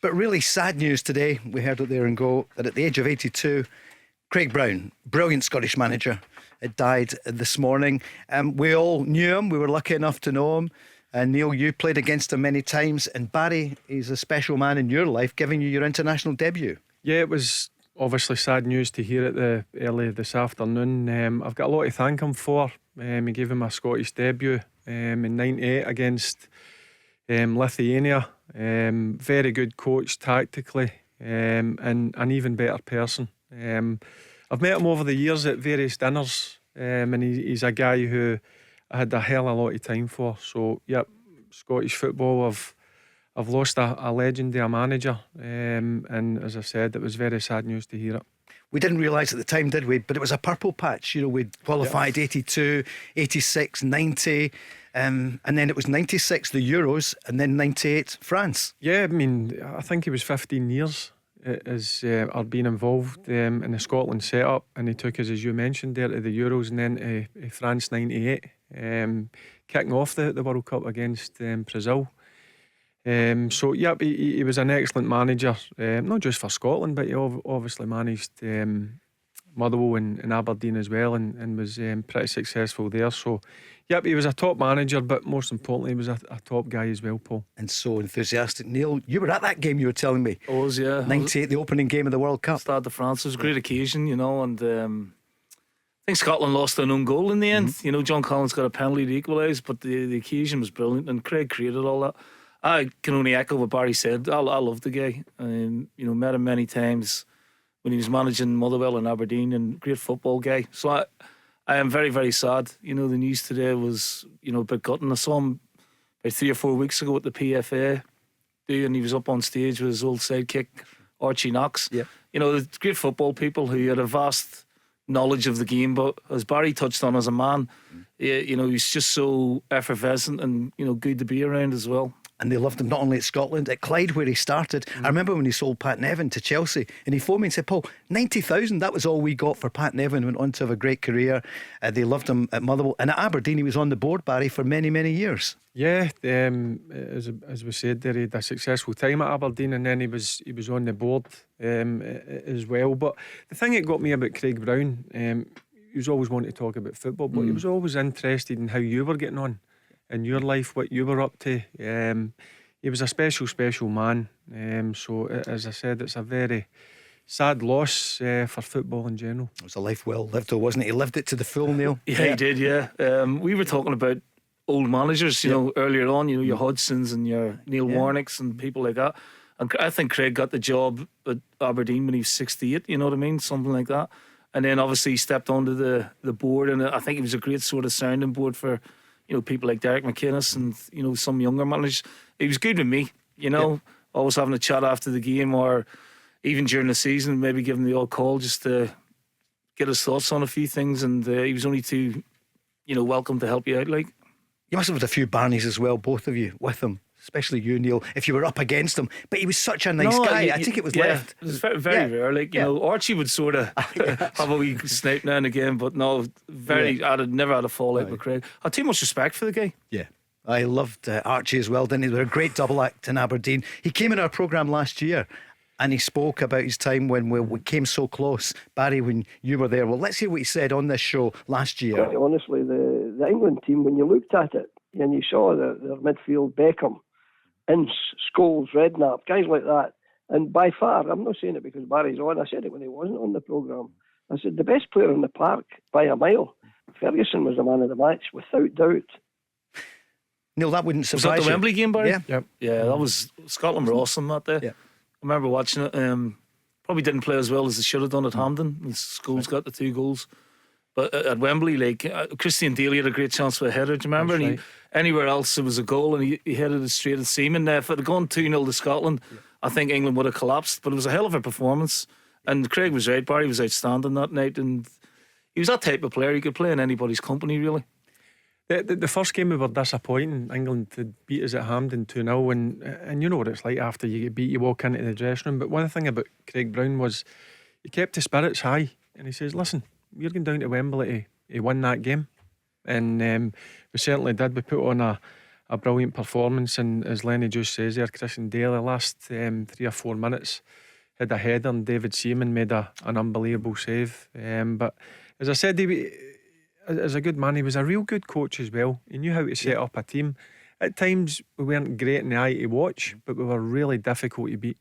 But really sad news today. We heard it there and go that at the age of 82, Craig Brown, brilliant Scottish manager, had died this morning. We all knew him. We were lucky enough to know him. And Neil, you played against him many times. And Barry, he's a special man in your life, giving you your international debut. Yeah, it was obviously sad news to hear it early this afternoon. I've got a lot to thank him for. He gave him my Scottish debut in '98 against Lithuania. Very good coach tactically, and an even better person. I've met him over the years at various dinners, and he's a guy who I had a hell of a lot of time for. So, yep, Scottish football, I've lost a legendary manager, and as I said, it was very sad news to hear it. We didn't realise at the time, did we? But it was a purple patch. You know, we'd qualified 82, 86, 90, and then it was 96, the Euros, and then 98, France. Yeah, I mean, I think he was 15 years as being involved in the Scotland setup, and he took us, as you mentioned, there to the Euros and then to France '98, kicking off the World Cup against Brazil. So yeah, he was an excellent manager, not just for Scotland, but he obviously managed Motherwell and Aberdeen as well, and was pretty successful there. So yep, he was a top manager, but most importantly, he was a top guy as well, Paul. And so enthusiastic. Neil, you were at that game, you were telling me. I was, yeah. 98, the opening game of the World Cup. Stade de France. It was a great occasion, you know, and I think Scotland lost an own goal in the end. You know, John Collins got a penalty to equalise, but the occasion was brilliant, and Craig created all that. I can only echo what Barry said. I love the guy. You know, met him many times when he was managing Motherwell and Aberdeen, and great football guy. So I am very, very sad. You know, the news today was, you know, a bit gutting. I saw him about 3 or 4 weeks ago at the PFA and he was up on stage with his old sidekick Archie Knox. Yeah. You know, great football people who had a vast knowledge of the game, but as Barry touched on, as a man, you know, he's just so effervescent and, you know, good to be around as well. And they loved him not only at Scotland, at Clyde where he started. I remember when he sold Pat Nevin to Chelsea, and he phoned me and said, Paul, 90,000, that was all we got for Pat Nevin. Went on to have a great career. They loved him at Motherwell, and at Aberdeen he was on the board, Barry, for many, many years. Yeah, as we said there, he had a successful time at Aberdeen, and then he was on the board as well. But the thing that got me about Craig Brown, he was always wanting to talk about football, but he was always interested in how you were getting on in your life, what you were up to. He was a special man. So as I said, it's a very sad loss for football in general. It was a life well lived, though, wasn't it? He lived it to the full, Neil. Yeah, he did, yeah. We were talking about old managers, you know, earlier on, you know, your Hudsons and your Neil Warnicks and people like that. And I think Craig got the job at Aberdeen when he was 68, you know what I mean? Something like that. And then obviously he stepped onto the board, and I think he was a great sort of sounding board for, you know, people like Derek McInnes and, you know, some younger managers. He was good with me, you know, always having a chat after the game, or even during the season, maybe giving the odd call just to get his thoughts on a few things. And he was only too, you know, welcome to help you out. Like, you must have had a few Barneys as well, both of you, with him. Especially you, Neil, if you were up against him. But he was such a nice guy. I think it was left. It was very, very rare. Like, you know, Archie would sort of have a wee snipe now and again, but no, I'd never had a fallout with Craig. I had too much respect for the guy. Yeah. I loved Archie as well, didn't he? They were a great double act in Aberdeen. He came in our programme last year and he spoke about his time when we came so close. Barry, when you were there. Well, let's hear what he said on this show last year. Quite honestly, the England team, when you looked at it and you saw their midfield, Beckham, Ince, Scholes, Redknapp, guys like that. And by far, I'm not saying it because Barry's on, I said it when he wasn't on the programme. I said the best player in the park by a mile, Ferguson was the man of the match, without doubt. Neil, that wouldn't surprise you. Was that the Wembley game, Barry? Yeah. Yeah, that was, Scotland were awesome that day. Yeah. I remember watching it. Probably didn't play as well as they should have done at Hampden. Scholes got the 2 goals. But at Wembley, like, Christian Daly had a great chance for a header, do you remember? And anywhere else it was a goal, and he headed it straight at Seaman. If it had gone 2-0 to Scotland, I think England would have collapsed. But it was a hell of a performance, and Craig was right. Barry was outstanding that night, and he was that type of player. He could play in anybody's company, really. The first game we were disappointing. England had beat us at Hampden 2-0, and you know what it's like after you get beat, you walk into the dressing room. But one thing about Craig Brown was he kept his spirits high, and he says, listen, we're going down to Wembley to win that game. And we certainly did. We put on a a brilliant performance. And as Lenny just says there, Christian Daly last 3 or 4 minutes had a header and David Seaman made an unbelievable save. But as I said, as a good man, he was a real good coach as well. He knew how to set up a team. At times we weren't great in the eye to watch, but we were really difficult to beat.